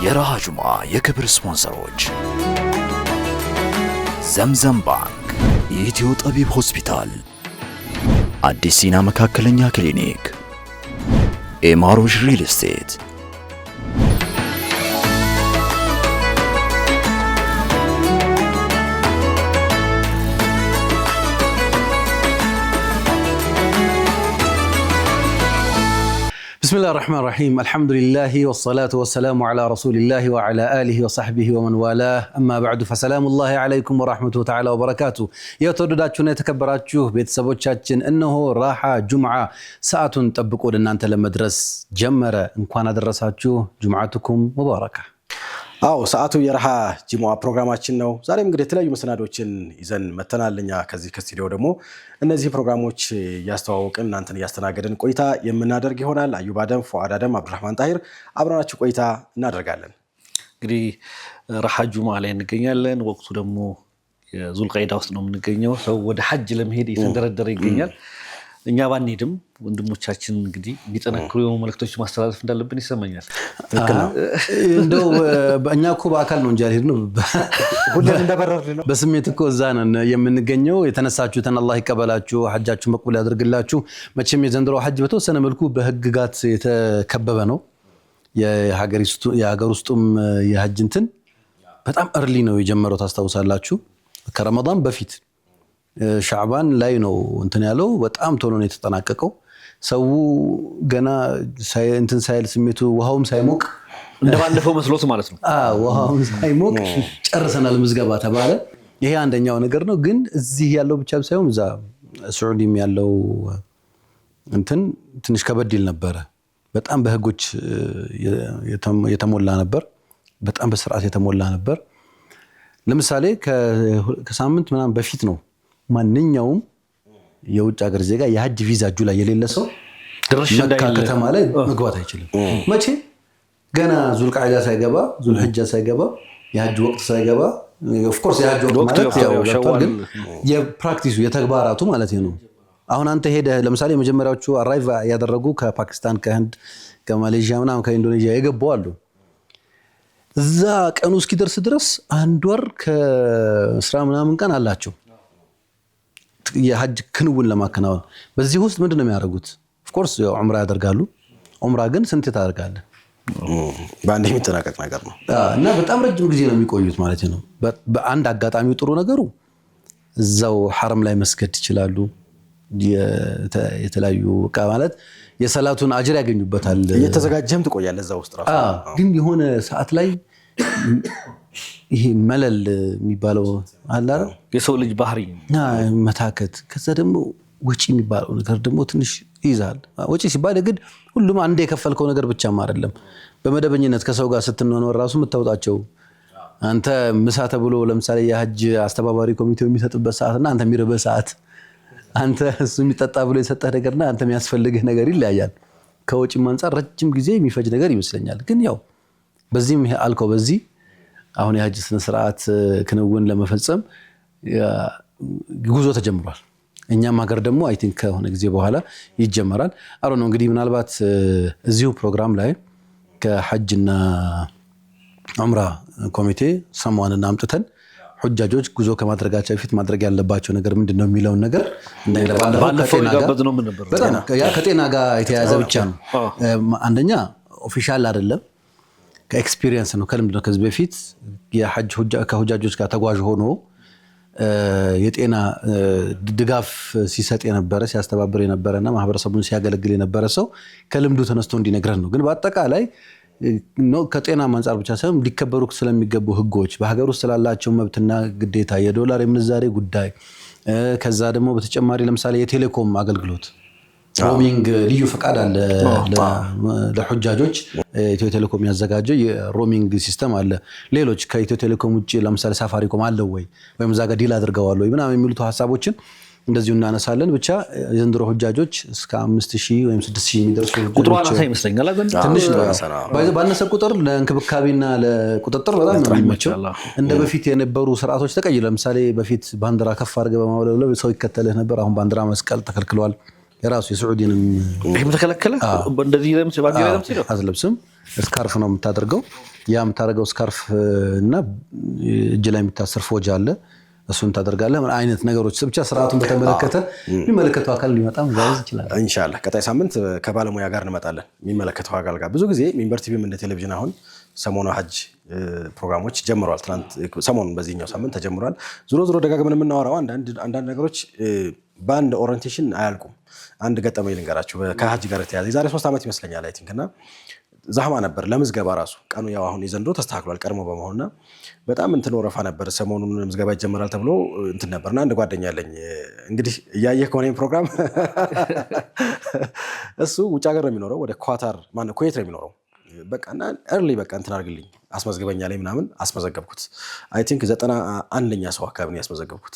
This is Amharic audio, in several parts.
የራሃ ጁምዓ የክብር ስፖንሰሮች ዘምዘም ባንክ፣ የኢትዮ ጠቢብ ሆስፒታል፣ አዲስ ሲና መካከለኛ ክሊኒክ፣ ኤማሮጅ ሪል ስቴት። بسم الله الرحمن الرحيم الحمد لله والصلاة والسلام على رسول الله وعلى آله وصحبه ومن والاه أما بعد فسلام الله عليكم ورحمته تعالى وبركاته يتودداتشون يتكبراتشوه بيتسابوتشاتشن إنه راحة جمعة ساعة تطبقوا لنا أنت لما درس جمرة إن كان درساتشوه جمعتكم مباركة አዎ ሰዓቱ የራሃ ጂሙዓ ፕሮግራማችን ነው። ዛሬም እንግዲህ የተለያዩ መሰናዶችን ይዘን መተናልኛ ከዚህ ከስቱዲዮ ደግሞ እነዚህ ፕሮግራሞች ያስተዋወቅን እናንተን ያስተናገደን ቆይታ የምናደርግ ይሆናል። አዩብ አደም፣ ፉአድ አደም፣ አብዱራህማን ጣሂር አብረናችሁ ቆይታ እናደርጋለን። እንግዲህ ራሃ ጁሙዓ ላይ እንገኛለን። ወቅቱ ደግሞ የዙልቀይዳ ውስጥ ነው የምንገኘው። ሰው ወደ ሐጅ ለመሄድ እየተንደረደረ ይገኛል። እኛ ባንሄድም ወንድሞቻችን እንግዲህ ቢጠነክሩ የሆኑ መልእክቶች ማስተላለፍ እንዳለብን ይሰማኛል። እንደው እኛ እኮ በአካል ነው እንጂ አልሄድንም። ሁሉም እንደበረርን ነው። በስሜት እኮ እዛ ነን የምንገኘው። የተነሳችሁትን አላህ ይቀበላችሁ፣ ሐጃችሁ መቅቡል ያድርግላችሁ። መቼም የዘንድሮ ሐጅ በተወሰነ መልኩ በህግጋት የተከበበ ነው። የሀገር ውስጡም የሐጅ እንትን በጣም እርሊ ነው የጀመረው። ታስታውሳላችሁ ከረመዳን በፊት ሻዕባን ላይ ነው እንትን ያለው። በጣም ቶሎ ነው የተጠናቀቀው። ሰው ገና እንትን ሳይል ስሜቱ ውሃውም ሳይሞቅ እንደባለፈው መስሎት ማለት ነው። ውሃውም ሳይሞቅ ጨርሰናል ምዝገባ ተባለ። ይሄ አንደኛው ነገር ነው። ግን እዚህ ያለው ብቻ ሳይሆን እዛ ሱዑዲም ያለው እንትን ትንሽ ከበድ ይል ነበረ። በጣም በህጎች የተሞላ ነበር። በጣም በስርዓት የተሞላ ነበር። ለምሳሌ ከሳምንት ምናምን በፊት ነው ማንኛውም የውጭ ሀገር ዜጋ የሐጅ ቪዛ እጁ ላይ የሌለ ሰው መካ ከተማ ላይ መግባት አይችልም። መቼ ገና ዙልቃዒዳ ሳይገባ ዙልሕጃ ሳይገባ የሐጅ ወቅት ሳይገባ ኦፍ ኮርስ የሐጅ ወቅት ማለት ያው ግን የፕራክቲሱ የተግባራቱ ማለት ነው። አሁን አንተ ሄደህ ለምሳሌ መጀመሪያዎቹ አራይቭ ያደረጉ ከፓኪስታን ከህንድ ከማሌዥያ ምናምን ከኢንዶኔዥያ የገቡ አሉ። እዛ ቀኑ እስኪደርስ ድረስ አንድ ወር ከስራ ምናምን ቀን አላቸው የሐጅ ክንውን ለማከናወን። በዚህ ውስጥ ምንድነው የሚያደርጉት? ኦፍ ኮርስ ዑምራ ያደርጋሉ። ዑምራ ግን ስንት ታደርጋለህ? በአንድ የሚጠናቀቅ ነገር ነው እና በጣም ረጅም ጊዜ ነው የሚቆዩት ማለት ነው። በአንድ አጋጣሚው ጥሩ ነገሩ እዛው ሐረም ላይ መስገድ ይችላሉ። የተለያዩ ማለት የሰላቱን አጅር ያገኙበታል። እየተዘጋጀህም ትቆያለህ እዛ ውስጥ ራሱ። ግን የሆነ ሰዓት ላይ ይሄ መለል የሚባለው አለ አይደል? የሰው ልጅ ባህሪ መታከት። ከዛ ደግሞ ወጪ የሚባለው ነገር ደግሞ ትንሽ ይዛል። ወጪ ሲባል ግን ሁሉም አንዴ የከፈልከው ነገር ብቻም አይደለም። በመደበኝነት ከሰው ጋር ስትኖር ራሱ የምታወጣቸው አንተ ምሳ ተብሎ ለምሳሌ የሐጅ አስተባባሪ ኮሚቴው የሚሰጥበት ሰዓትና አንተ የሚርበህ ሰዓት፣ አንተ እሱ የሚጠጣ ብሎ የሰጠህ ነገርና አንተ የሚያስፈልግህ ነገር ይለያያል። ከወጪም አንፃር ረጅም ጊዜ የሚፈጅ ነገር ይመስለኛል። ግን ያው በዚህም አልከው በዚህ አሁን የሐጅ ስነ ስርዓት ክንውን ለመፈጸም ጉዞ ተጀምሯል። እኛም ሀገር ደግሞ አይ ቲንክ ከሆነ ጊዜ በኋላ ይጀመራል። አሮ ነው እንግዲህ ምናልባት እዚሁ ፕሮግራም ላይ ከሐጅና ዑምራ ኮሚቴ ሰሞኑን አምጥተን ሁጃጆች ጉዞ ከማድረጋቸው በፊት ማድረግ ያለባቸው ነገር ምንድነው የሚለውን ነገር ከጤና ጋር የተያያዘ ብቻ ነው። አንደኛ ኦፊሻል አይደለም፣ ከኤክስፒሪየንስ ነው፣ ከልምድ ነው። ከዚህ በፊት የሐጅ ከሁጃጆች ጋር ተጓዥ ሆኖ የጤና ድጋፍ ሲሰጥ የነበረ ሲያስተባብር የነበረና ማህበረሰቡን ሲያገለግል የነበረ ሰው ከልምዱ ተነስቶ እንዲነግረን ነው። ግን በአጠቃላይ ከጤና አንፃር ብቻ ሳይሆን ሊከበሩ ስለሚገቡ ህጎች፣ በሀገር ውስጥ ስላላቸው መብትና ግዴታ፣ የዶላር የምንዛሬ ጉዳይ፣ ከዛ ደግሞ በተጨማሪ ለምሳሌ የቴሌኮም አገልግሎት ሮሚንግ ልዩ ፈቃድ አለ ለሁጃጆች። ኢትዮ ቴሌኮም ያዘጋጀው የሮሚንግ ሲስተም አለ። ሌሎች ከኢትዮ ቴሌኮም ውጪ ለምሳሌ ሳፋሪኮም አለ ወይም እዛ ጋር ዲል አድርገዋል ወይ ምናምን የሚሉት ሐሳቦችን እንደዚሁ እናነሳለን። ብቻ የዘንድሮ ሁጃጆች እስከ 5000 ወይም 6000 የሚደርሱ ቁጥሩ አናሳ ይመስለኛል። ትንሽ ነው። ባነሰ ቁጥር ለእንክብካቤና ለቁጥጥር በጣም ነው የሚመቸው። እንደ በፊት የነበሩ ስርዓቶች ተቀይረዋል። ለምሳሌ በፊት ባንዲራ ከፍ አድርገህ በማውለብለብ ሰው ይከተልህ ነበር። አሁን ባንዲራ መስቀል ተከልክሏል። የራሱ የሳዑዲንም ይሄም ተከለከለ። እንደዚህ ባንዲራ አትለብስም፣ ስካርፍ ነው የምታደርገው። ያ የምታደርገው ስካርፍ እና እጅ ላይ የሚታሰር ፎጅ አለ እሱን ታደርጋለህ አይነት ነገሮች ብቻ ስርዓቱን በተመለከተ የሚመለከተው አካል ሊመጣም ጋዝ ይችላል ኢንሻአላህ ቀጣይ ሳምንት ከባለሙያ ጋር እንመጣለን የሚመለከተው አካል ጋር ብዙ ጊዜ ሚንበር ቲቪም እንደ ቴሌቪዥን አሁን ሰሞኑ ሀጅ ፕሮግራሞች ጀምረዋል ትናንት ሰሞኑን በዚህኛው ሳምንት ተጀምሯል ዞሮ ደጋግመን የምናወራው አንዳንድ ነገሮች በአንድ ኦሪየንቴሽን አያልቁም አንድ ገጠመኝ ልንገራችሁ ከሀጅ ጋር ተያዘ የዛሬ 3 ዓመት ይመስለኛል አይ ቲንክ እና ዛህማ ነበር ለምዝገባ ራሱ ቀኑ ያው አሁን የዘንድሮ ተስተካክሏል ቀድሞ በመሆንና በጣም እንትን ወረፋ ነበር ሰሞኑን ምዝገባ ይጀምራል ተብሎ እንትን ነበርና አንድ ጓደኛ አለኝ እንግዲህ እያየህ ከሆነ ፕሮግራም እሱ ውጭ ሀገር ነው የሚኖረው ወደ ኳታር ማነው ኩዌት ነው የሚኖረው በቃና early በቃ እንትን አድርግልኝ አስመዝግበኛ ላይ ምናምን አስመዘገብኩት አይ ቲንክ 91ኛ ሰው አካባቢ ነው ያስመዘገብኩት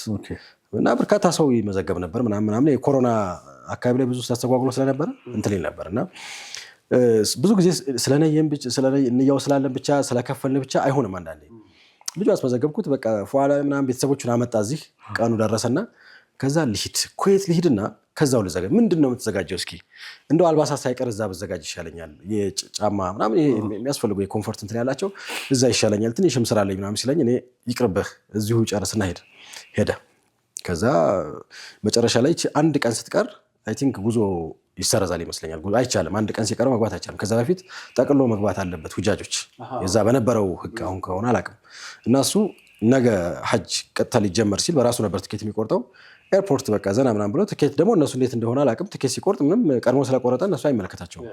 እና በርካታ ሰው ይመዘገብ ነበር ምናምን የኮሮና አካባቢ ላይ ብዙ ተስተጓጉሎ ስለነበር እንትን ይል ነበርና ብዙ ጊዜ ስለነየው ስላለን ብቻ ስለከፈልን ብቻ አይሆንም አንዳንዴ ልጅ አስመዘገብኩት በቃ ፏላ ምናምን ቤተሰቦቹን አመጣ እዚህ ቀኑ ደረሰና ከዛ ኩዌት ልሂድና ከዛው ልዘጋጅ ምንድነው የምትዘጋጀው እስኪ እንደው አልባሳት ሳይቀር እዛ በዘጋጅ ይሻለኛል የጫማ ምናምን የሚያስፈልገው የኮምፎርት እንትን ያላቸው እዛ ይሻለኛል ትንሽም ስራ ላይ ምናምን ሲለኝ እኔ ይቅርብህ እዚሁ ጨርስና ሄደ ከዛ መጨረሻ ላይ አንድ ቀን ስትቀር አይ ቲንክ ጉዞ ይሰረዛል ይመስለኛል ጉዞ አይቻልም አንድ ቀን ሲቀር መግባት አይቻልም ከዛ በፊት ጠቅሎ መግባት አለበት ሁጃጆች የዛ በነበረው ህግ አሁን ከሆነ አላቅም እና እሱ ነገ ሀጅ ቀጥታ ሊጀመር ሲል በራሱ ነበር ትኬት የሚቆርጠው ኤርፖርት በቃ ዘና ምናምን ብሎ ትኬት ደግሞ እነሱ እንዴት እንደሆነ አላቅም ትኬት ሲቆርጥ ምንም ቀድሞ ስለቆረጠ እነሱ አይመለከታቸውም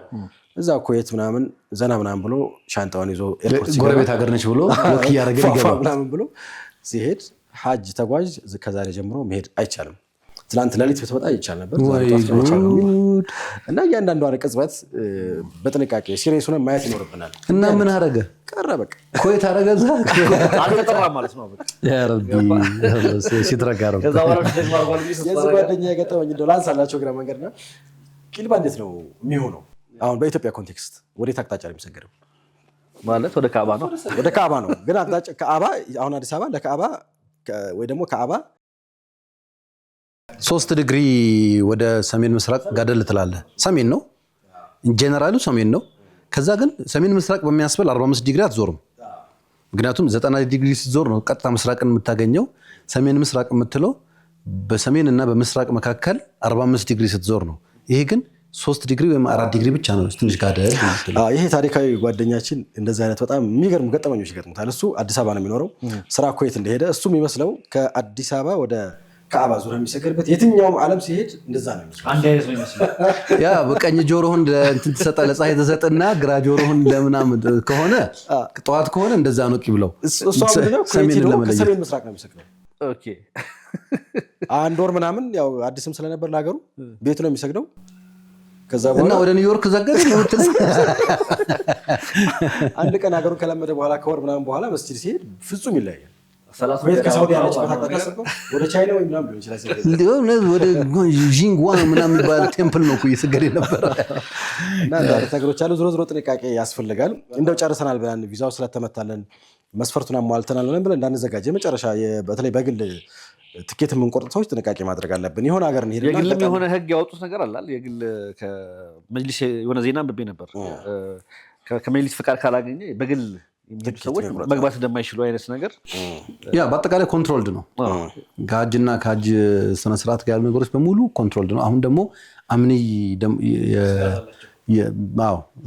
እዛ ኩዌት ምናምን ዘና ምናምን ብሎ ሻንጣውን ይዞ ኤርፖርት ጎረቤት ሀገር ነች ብሎ ወክ ያረገ ይገባል ምናምን ብሎ ሲሄድ ሀጅ ተጓዥ ከዛሬ ጀምሮ መሄድ አይቻልም ትላንት ለሊት በተወጣ ይቻል ነበር እና እያንዳንዷን ቅጽበት በጥንቃቄ ሲሪየስ ሆነን ማየት ይኖርብናል እና ምን አረገ ቀረ በቃ ኩዌት አረገ እዛ አልተጠራ ማለት ነው በቃ ያ ረቢ ሲትረጋረው ከዛ በኋላ ደግሞ አርጓልኝ የዚህ ጓደኛ የገጠመኝ እንደው ላንሳላቸው ግራ መንገድና ቂልባ እንዴት ነው የሚሆነው አሁን በኢትዮጵያ ኮንቴክስት ወዴት አቅጣጫ ነው የሚሰገደው ማለት ወደ ካዕባ ነው ግን አቅጣጫ ካዕባ አሁን አዲስ አበባ ለካዕባ ወይ ደግሞ ካዕባ 3 ዲግሪ ወደ ሰሜን ምስራቅ ጋደል ትላለህ ሰሜን ነው ጀነራሉ ሰሜን ነው ከዛ ግን ሰሜን ምስራቅ በሚያስበል 45 ዲግሪ አትዞርም ምክንያቱም 90 ዲግሪ ስትዞር ነው ቀጥታ ምስራቅን የምታገኘው ሰሜን ምስራቅ የምትለው በሰሜን እና በምስራቅ መካከል 45 ዲግሪ ስትዞር ነው ይሄ ግን 3 ዲግሪ ወይም 4 ዲግሪ ብቻ ነው ትንሽ ጋደል ይሄ ታሪካዊ ጓደኛችን እንደዚህ አይነት በጣም የሚገርም ገጠመኞች ይገጥሙታል እሱ አዲስ አበባ ነው የሚኖረው ስራ ኩዌት እንደሄደ እሱ የሚመስለው ከአዲስ አበባ ወደ ካዕባ ዙሪያ የሚሰገድበት የትኛውም ዓለም ሲሄድ እንደዛ ነው የሚመስለው አንድ አይነት ነው የሚመስለው ያ በቀኝ ጆሮህን እንትን ትሰጣለህ ለፀሐይ ተሰጥና ግራ ጆሮህን ለምናምን ከሆነ ጠዋት ከሆነ እንደዛ ነው ቂብለው እሱ ምንድነው ከሰሜን ምስራቅ ነው የሚሰግደው ኦኬ አንድ ወር ምናምን ያው አዲስም ስለነበር ለሀገሩ ቤቱ ነው የሚሰግደው ከዛ በኋላ እና ወደ ኒውዮርክ ዘገደ ነው ትልኝ አንድ ቀን ሀገሩን ከለመደ በኋላ ከወር ምናምን በኋላ መስጂድ ሲሄድ ፍጹም ይለያያል ቤት ከሳውዲ ያለች በታቀቀ ወደ ቻይና ወይ ምናምን ሊሆን ይችላል ወደ ጂንጓን ምናምን የሚባል ቴምፕል ነው እየሰገደ ነበር እና አንዳንድ ነገሮች አሉ ዞሮ ጥንቃቄ ያስፈልጋል እንደው ጨርሰናል ብለን ቪዛው ስለተመታለን መስፈርቱን አሟልተናል ብለን እንዳንዘጋጀ መጨረሻ በተለይ በግል ትኬት የምንቆርጥ ሰዎች ጥንቃቄ ማድረግ አለብን የሆነ ሀገር እንሄድና የግልም የሆነ ህግ ያወጡት ነገር አላል የግል ከመጅሊስ የሆነ ዜና አንብቤ ነበር ከመጅሊስ ፍቃድ ካላገኘ በግል የሚሄዱ ሰዎች መግባት እንደማይችሉ አይነት ነገር ያ በአጠቃላይ ኮንትሮልድ ነው ከሀጅና ከሀጅ ስነ ስርዓት ጋር ያሉ ነገሮች በሙሉ ኮንትሮልድ ነው አሁን ደግሞ አምኒ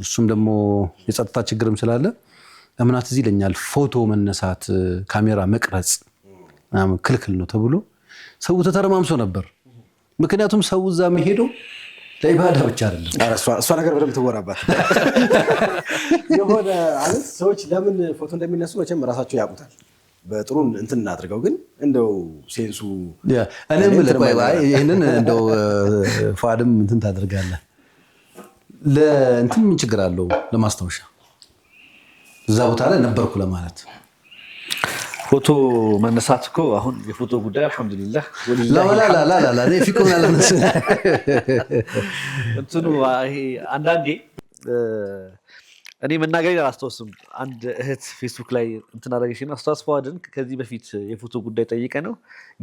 እሱም ደግሞ የጸጥታ ችግርም ስላለ እምናት እዚህ ይለኛል ፎቶ መነሳት ካሜራ መቅረጽ ክልክል ነው ተብሎ ሰው ተተረማምሶ ነበር ምክንያቱም ሰው እዛ የሚሄደው ለኢባዳ ብቻ አይደለም እሷ ነገር በደንብ ትወራባት የሆነ አለስ ሰዎች ለምን ፎቶ እንደሚነሱ መቼም ራሳቸው ያውቁታል በጥሩ እንትን እናድርገው ግን እንደው ሴንሱ እኔም ለቆይ ይሄንን እንደው ፋድም እንትን ታደርጋለህ ለእንትን ምን ችግር አለው ለማስታወሻ እዛ ቦታ ላይ ነበርኩ ለማለት ፎቶ መነሳት እኮ አሁን የፎቶ ጉዳይ አልহামዱሊላህ ላ እኔ ፊኩን አላነሳ እንትኑ ይሄ አንዳንዴ እኔ መናገር አላስታውስም አንድ እህት ፌስቡክ ላይ እንትን አደረገችና አስተዋስፋዋድን ከዚህ በፊት የፎቶ ጉዳይ ጠይቀ ነው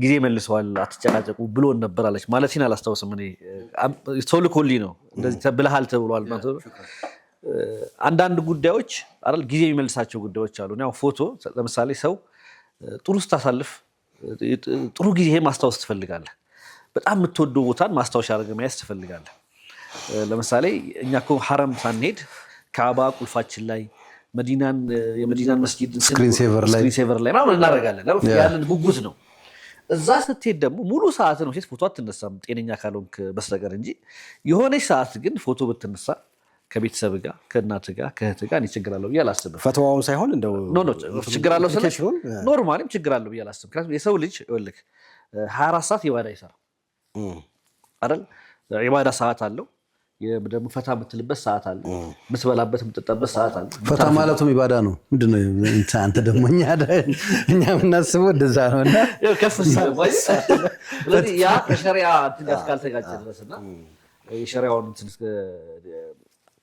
ጊዜ መልሰዋል አትጨቃጨቁ ብሎ ነበር አለች ማለት ነው አላስታውስም እኔ ሰው ልኮልኝ ነው እንደዚህ ተብለሃል ተብሏል ማለት አንዳንድ ጉዳዮች አይደል ጊዜ የሚመልሳቸው ጉዳዮች አሉ። ያው ፎቶ ለምሳሌ ሰው ጥሩ ስታሳልፍ ጥሩ ጊዜ ማስታወስ ትፈልጋለህ። በጣም የምትወደው ቦታን ማስታወሻ አድርገህ መያዝ ትፈልጋለህ። ለምሳሌ እኛ እኮ ሐረም ሳንሄድ ካዕባ ቁልፋችን ላይ የመዲናን መስጊድ ስክሪን ሴቨር ላይ ምናምን እናደርጋለን። ያንን ጉጉት ነው። እዛ ስትሄድ ደግሞ ሙሉ ሰዓት ነው ፎቶ አትነሳም ጤነኛ ካልሆንክ በስተቀር እንጂ የሆነች ሰዓት ግን ፎቶ ብትነሳ ከቤተሰብ ጋር ከእናት ጋር ከእህት ጋር እኔ ችግር አለው ብዬ አላስብም። ፈተዋውን ሳይሆን እንደው ችግር አለው ኖርማሊም ችግር አለው ብዬ አላስብም። ምክንያቱም የሰው ልጅ ይኸውልህ 24 ሰዓት ኢባዳ ይሰራል አይደል? ኢባዳ ሰዓት አለው። ደግሞ ፈታ የምትልበት ሰዓት አለ፣ የምትበላበት የምትጠጣበት ሰዓት አለ። ፈታ ማለቱም ኢባዳ ነው። ምንድነው አንተ ደግሞ እኛ የምናስበው እንደዛ ነው። እና ከፍ ስለዚህ ያ ከሸሪዓ ትጋት ካልተጋጨ ድረስና የሸሪዓውን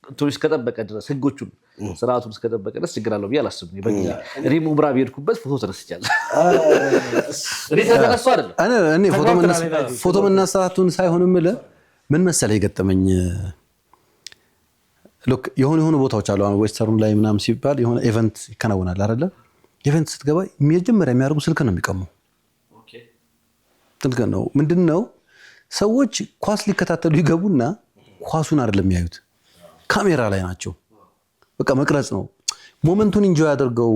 እንትኑ እስከጠበቀ ድረስ ህጎቹን ስርዓቱን እስከጠበቀ ድረስ ችግር አለው ብዬ አላስብም። እኔም ኡምራ ብሄድኩበት ፎቶ ተነስቻለሁ። እኔ ተነሱ አይደለም እኔ ፎቶ መነሳቱን ሳይሆን የምልህ ምን መሰለህ የገጠመኝ ሉክ የሆኑ ቦታዎች አሉ። አሁን ዌስተርን ላይ ምናምን ሲባል የሆነ ኢቨንት ይከናወናል አይደለ? ኢቨንት ስትገባ መጀመሪያ የሚያደርጉ ስልክ ነው የሚቀሙ። ስልክ ነው ምንድነው? ሰዎች ኳስ ሊከታተሉ ይገቡና ኳሱን አይደለም የሚያዩት፣ ካሜራ ላይ ናቸው። በቃ መቅረጽ ነው። ሞመንቱን ኢንጆይ አድርገው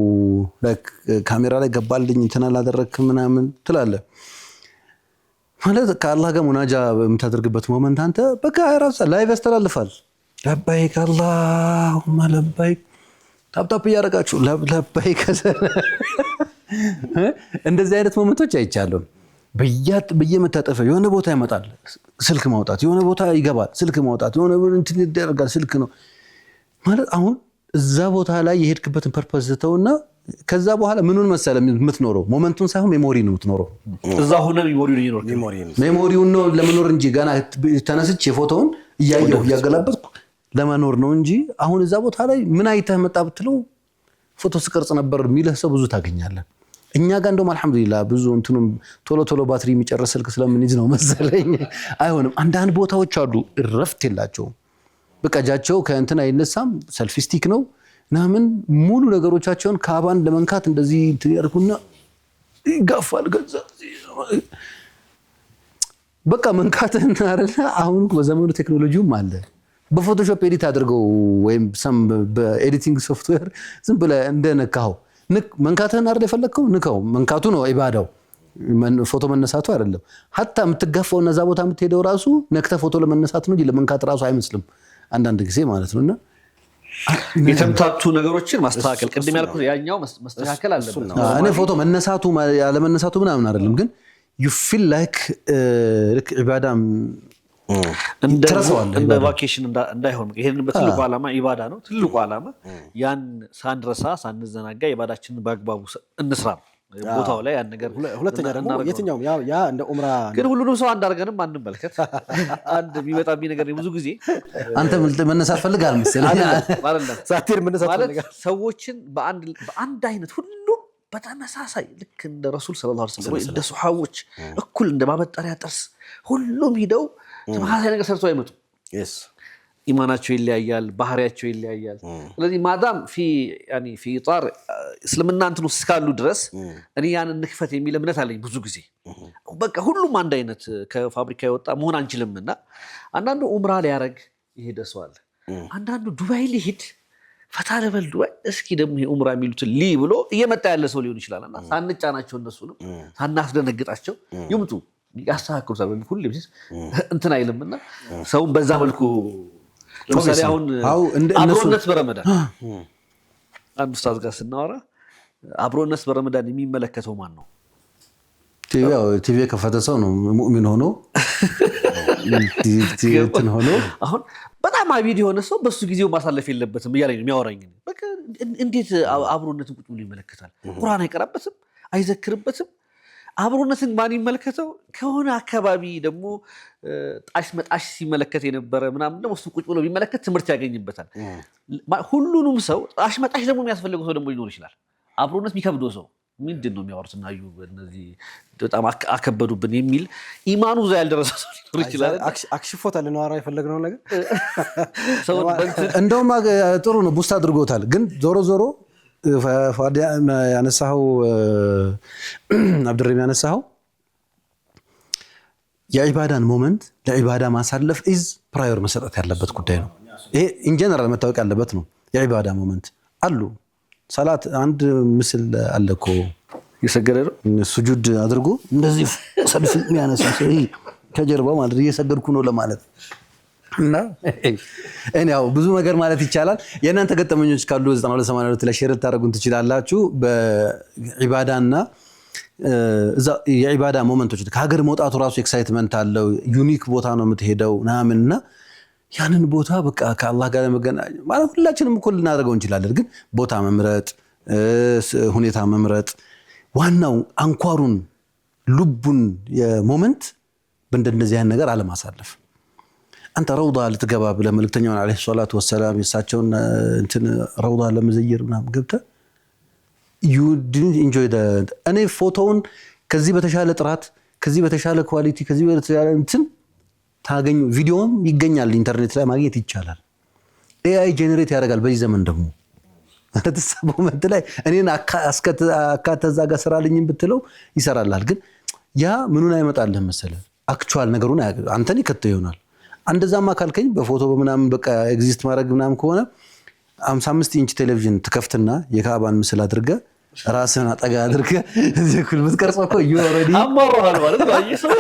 ካሜራ ላይ ገባልኝ እንትና ላደረክ ምናምን ትላለህ ማለት ከአላህ ጋር ሙናጃ የምታደርግበት ሞመንት አንተ በቃ ራስ ላይቭ ያስተላልፋል። ለባይክ አላሁማ ለባይክ ታፕታፕ እያደረጋችሁ ለባይክ እንደዚህ አይነት ሞመንቶች አይቻለሁ። በየመታጠፈ የሆነ ቦታ ይመጣል ስልክ ማውጣት፣ የሆነ ቦታ ይገባል ስልክ ማውጣት፣ የሆነ እንትን ይደረጋል ስልክ ነው ማለት። አሁን እዛ ቦታ ላይ የሄድክበትን ፐርፐዝ ተውና ከዛ በኋላ ምኑን መሰለ የምትኖረው ሞመንቱን ሳይሆን ሜሞሪ ነው የምትኖረው። እዛ ሆነ ሜሞሪውን ነው ለመኖር እንጂ ገና ተነስቼ ፎቶውን እያየሁ እያገላበጥኩ ለመኖር ነው እንጂ አሁን እዛ ቦታ ላይ ምን አይተህ መጣ ብትለው ፎቶ ስቀርጽ ነበር የሚልህ ሰው ብዙ ታገኛለህ። እኛ ጋር እንደውም አልሐምዱሊላህ ብዙ እንትኑም ቶሎ ባትሪ የሚጨርስ ስልክ ስለምንይዝ ነው መሰለኝ አይሆንም። አንዳንድ ቦታዎች አሉ እረፍት የላቸውም። በቃ እጃቸው ከእንትን አይነሳም፣ ሰልፊ ስቲክ ነው ምናምን ሙሉ ነገሮቻቸውን ካዕባን ለመንካት እንደዚህ እንትን ያርኩና ይጋፋል። ገዛ በቃ መንካትን አይደለ? አሁን በዘመኑ ቴክኖሎጂውም አለ። በፎቶሾፕ ኤዲት አድርገው ወይም ሰም በኤዲቲንግ ሶፍትዌር ዝም ብለህ እንደነካው መንካትን አይደል የፈለከው ንካው። መንካቱ ነው ኢባዳው፣ ፎቶ መነሳቱ አይደለም። ሀታ የምትጋፋው እነዛ ቦታ የምትሄደው ራሱ ነክተህ ፎቶ ለመነሳት ነው እንጂ ለመንካት ራሱ አይመስልም አንዳንድ ጊዜ ማለት ነውና የተምታቱ ነገሮችን ማስተካከል ቅድም ያልኩት ያኛው ማስተካከል አለበት። እኔ ፎቶ መነሳቱ ያለ መነሳቱ ምናምን አይደለም፣ ግን you feel like ኢባዳም እንደ ቫኬሽን እንዳይሆን ይሄን በትልቁ ዓላማ ኢባዳ ነው። ትልቁ ዓላማ ያን ሳንረሳ ሳንዘናጋ ኢባዳችንን በአግባቡ እንስራ ቦታው ላይ ያን ነገር። ሁለተኛ ደግሞ የትኛውም ያ እንደ ኡምራ ግን ሁሉንም ሰው አንዳርገንም አንመልከት። አንድ ቢመጣብኝ ነገር ብዙ ጊዜ አንተ መነሳት ፈልጋል መሰለኝ ሳትር መነሳት ፈልጋል። ሰዎችን በአንድ አይነት ሁሉም በተመሳሳይ ልክ እንደ ረሱል ሰለላሁ ዐለይሂ ወሰለም እንደ ሱሐቦች እኩል እንደ ማበጠሪያ ጥርስ ሁሉም ሂደው ተመሳሳይ ነገር ሰርተው አይመጡ። ኢማናቸው ይለያያል፣ ባህሪያቸው ይለያያል። ስለዚህ ማዳም ፊ ኢጣር እስልምና እንትን ውስጥ እስካሉ ድረስ እኔ ያንን ንክፈት የሚል እምነት አለኝ። ብዙ ጊዜ በቃ ሁሉም አንድ አይነት ከፋብሪካ የወጣ መሆን አንችልምና አንዳንዱ ኡምራ ሊያረግ ይሄደ ሰው አለ። አንዳንዱ ዱባይ ሊሄድ ፈታ ለበል ዱባይ እስኪ ደግሞ ይሄ ኡምራ የሚሉትን ብሎ እየመጣ ያለ ሰው ሊሆን ይችላልና ሳንጫናቸው እነሱንም ሳናስደነግጣቸው ይምጡ ያስተካክሉታል። ሁሌ እንትን አይልምና ሰውን በዛ መልኩ ለምሳሌ አሁን አብሮነት በረመዳን አንድ ኡስታዝ ጋር ስናወራ አብሮነት በረመዳን የሚመለከተው ማን ነው? ቲቪ የከፈተ ሰው ነው ሙእሚን ሆኖ እንትን ሆኖ አሁን በጣም አቢድ የሆነ ሰው በሱ ጊዜው ማሳለፍ የለበትም እያለኝ ነው የሚያወራኝ። በቃ እንዴት አብሮነትን ቁጭ ብሎ ይመለከታል? ቁርአን አይቀራበትም፣ አይዘክርበትም። አብሮነትን ማን ይመለከተው? ከሆነ አካባቢ ደግሞ ጣሽ መጣሽ ሲመለከት የነበረ ምናምን ደግሞ እሱ ቁጭ ብሎ ቢመለከት ትምህርት ያገኝበታል። ሁሉንም ሰው ጣሽ መጣሽ ደግሞ የሚያስፈልገው ሰው ደግሞ ሊኖር ይችላል። አብሮነት የሚከብደው ሰው ምንድነው የሚያወሩትና አዩ በእነዚህ በጣም አከበዱብን የሚል ኢማኑ እዛ ያልደረሰ ሰው ሊኖር ይችላል። አክሽፎታል ልንዋራ የፈለግነው ነገር እንደውም ጥሩ ነው ቡስት አድርጎታል። ግን ዞሮ ፋዲያ ያነሳው አብዱረሂም ያነሳው የዒባዳን ሞመንት ለዒባዳ ማሳለፍ ኢዝ ፕራዮር መሰጠት ያለበት ጉዳይ ነው። ይሄ ኢን ጀነራል መታወቅ ያለበት ነው። የዒባዳ ሞመንት አሉ። ሰላት አንድ ምስል አለኮ የሰገደ ሱጁድ አድርጎ እንደዚህ ሰልፍ የሚያነሳ ሰው ከጀርባው ማለት እየሰገድኩ ነው ለማለት እና እኔ ያው ብዙ ነገር ማለት ይቻላል። የእናንተ ገጠመኞች ካሉ 9282 ላይ ሼር ታደርጉን ትችላላችሁ። በዒባዳና እዛ የዒባዳ ሞመንቶች ከሀገር መውጣቱ ራሱ ኤክሳይትመንት አለው። ዩኒክ ቦታ ነው የምትሄደው ምናምንና ያንን ቦታ በቃ ከአላህ ጋር መገናኘት ማለት ሁላችንም እኮ ልናደርገው እንችላለን። ግን ቦታ መምረጥ፣ ሁኔታ መምረጥ፣ ዋናው አንኳሩን ልቡን የሞመንት በእንደዚህ አይነት ነገር አለማሳለፍ። አንተ ረውዳ ልትገባ ብለህ መልእክተኛውን አለይሂ ሰላቱ ወሰላም የሳቸውን እንትን ረውዳ ለመዘየር ምናምን ገብተህ you didn't enjoy እኔ ፎቶውን ከዚህ በተሻለ ጥራት ከዚህ በተሻለ ኳሊቲ ከዚህ በተሻለ እንትን ታገኙ ቪዲዮም ይገኛል ኢንተርኔት ላይ ማግኘት ይቻላል። ኤአይ ጄነሬት ያደርጋል በዚህ ዘመን ደግሞ ተሰበው መት ላይ እኔን አካተዛ ጋር ስራልኝ ብትለው ይሰራልሃል። ግን ያ ምኑን አይመጣልህ መሰለህ አክቹዋል ነገሩን አንተን ይከተው ይሆናል። አንደዛማ ካልከኝ በፎቶ በምናምን በቃ ኤግዚስት ማድረግ ምናምን ከሆነ 55 ኢንች ቴሌቪዥን ትከፍትና የካዕባን ምስል አድርገህ ራስህን አጠጋ አድርገህ እዚህ ኩል ምትቀርጸው እኮ you already አማራሃል ማለት ነው። አይሰው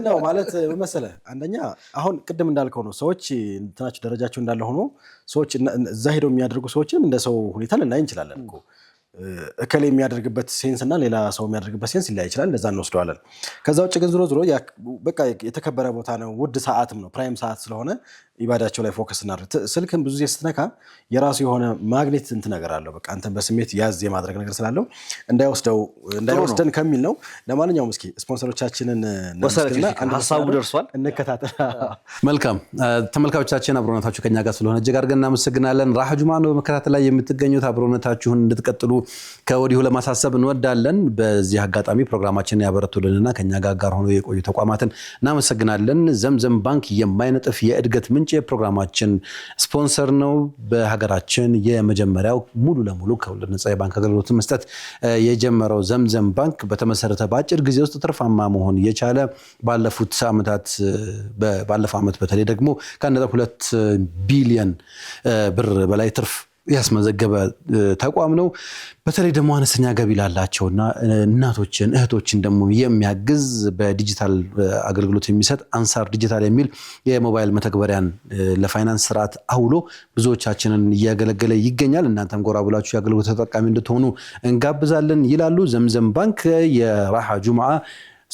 ነው ማለት መሰለህ። አንደኛ አሁን ቅድም እንዳልከው ነው ሰዎች እንትናቸው ደረጃቸው እንዳለ ሆኖ ሰዎች እዛ ሄደው የሚያደርጉ ሰዎችንም እንደ ሰው ሁኔታ ልናይ እንችላለን እኮ እከሌ የሚያደርግበት ሴንስ እና ሌላ ሰው የሚያደርግበት ሴንስ ሊለያይ ይችላል። እንደዛ እንወስደዋለን። ከዛ ውጭ ግን ዞሮ በቃ የተከበረ ቦታ ነው፣ ውድ ሰዓትም ነው፣ ፕራይም ሰዓት ስለሆነ ኢባዳቸው ላይ ፎከስ እናድርግ። ስልክን ብዙ ጊዜ ስትነካ የራሱ የሆነ ማግኔት እንትን ነገር አለው። በቃ አንተን በስሜት ያዝ የማድረግ ነገር ስላለው እንዳይወስደን ከሚል ነው። ለማንኛውም እስኪ ስፖንሰሮቻችንን ሀሳቡ ደርሷል እንከታተል። መልካም ተመልካቾቻችን አብሮነታችሁ ከኛ ጋር ስለሆነ እጅግ አድርገን እናመሰግናለን። ራህ ጁምዓ ነው በመከታተል ላይ የምትገኙት። አብሮነታችሁን እንድትቀጥሉ ከወዲሁ ለማሳሰብ እንወዳለን። በዚህ አጋጣሚ ፕሮግራማችንን ያበረቱልንና ከኛ ጋር ሆነው የቆዩ ተቋማትን እናመሰግናለን። ዘምዘም ባንክ የማይነጥፍ የእድገት ምንጭ የፕሮግራማችን ስፖንሰር ነው። በሀገራችን የመጀመሪያው ሙሉ ለሙሉ ከወለድ ነፃ የባንክ አገልግሎት መስጠት የጀመረው ዘምዘም ባንክ በተመሰረተ በአጭር ጊዜ ውስጥ ትርፋማ መሆን የቻለ ባለፈው ዓመት በተለይ ደግሞ ከ1.2 ቢሊዮን ብር በላይ ትርፍ ያስመዘገበ ተቋም ነው። በተለይ ደግሞ አነስተኛ ገቢ ላላቸውና እናቶችን እህቶችን ደግሞ የሚያግዝ በዲጂታል አገልግሎት የሚሰጥ አንሳር ዲጂታል የሚል የሞባይል መተግበሪያን ለፋይናንስ ስርዓት አውሎ ብዙዎቻችንን እያገለገለ ይገኛል። እናንተም ጎራ ብላችሁ የአገልግሎት ተጠቃሚ እንድትሆኑ እንጋብዛለን ይላሉ። ዘምዘም ባንክ የራሃ ጁምዓ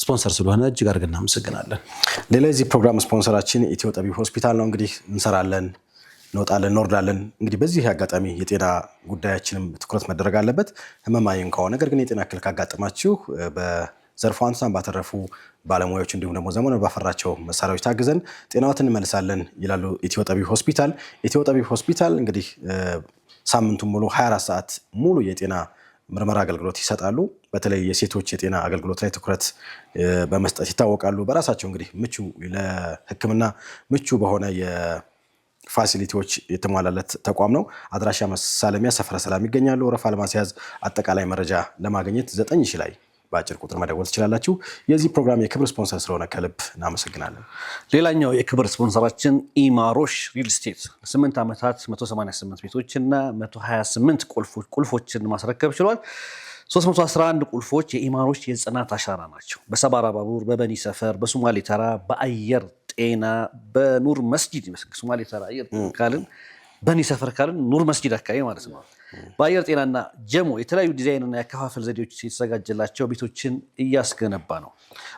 ስፖንሰር ስለሆነ እጅግ አድርገን እናመሰግናለን። ሌላ የዚህ ፕሮግራም ስፖንሰራችን ኢትዮ ጠቢብ ሆስፒታል ነው። እንግዲህ እንሰራለን እንወጣለን እንወርዳለን። እንግዲህ በዚህ አጋጣሚ የጤና ጉዳያችንም ትኩረት መደረግ አለበት። ህመማይን ከሆነ ነገር ግን የጤና እክል ካጋጠማችሁ በዘርፉ አንሳን ባተረፉ ባለሙያዎች እንዲሁም ደግሞ ዘመኑ ባፈራቸው መሳሪያዎች ታግዘን ጤናዎትን እንመልሳለን ይላሉ ኢትዮ ጠቢብ ሆስፒታል። ኢትዮ ጠቢብ ሆስፒታል እንግዲህ ሳምንቱን ሙሉ 24 ሰዓት ሙሉ የጤና ምርመራ አገልግሎት ይሰጣሉ። በተለይ የሴቶች የጤና አገልግሎት ላይ ትኩረት በመስጠት ይታወቃሉ። በራሳቸው እንግዲህ ምቹ ለህክምና ምቹ በሆነ ፋሲሊቲዎች የተሟላለት ተቋም ነው። አድራሻ መሳለሚያ ሰፈረ ሰላም ይገኛሉ። ወረፋ ለማስያዝ አጠቃላይ መረጃ ለማግኘት 9000 ላይ በአጭር ቁጥር መደወል ትችላላችሁ። የዚህ ፕሮግራም የክብር ስፖንሰር ስለሆነ ከልብ እናመሰግናለን። ሌላኛው የክብር ስፖንሰራችን ኢማሮሽ ሪል ስቴት 8 ዓመታት 188 ቤቶችና 128 ቁልፎችን ማስረከብ ችሏል። 311 ቁልፎች የኢማሮሽ የጽናት አሻራ ናቸው። በሰባራ ባቡር፣ በበኒ ሰፈር፣ በሶማሌ ተራ፣ በአየር ጤና፣ በኑር መስጂድ ሶማሌ ተራ አየር ካልን በኒ ሰፈር ካልን ኑር መስጂድ አካባቢ ማለት ነው። በአየር ጤናና ጀሞ የተለያዩ ዲዛይንና ያከፋፈል ዘዴዎች የተዘጋጀላቸው ቤቶችን እያስገነባ ነው።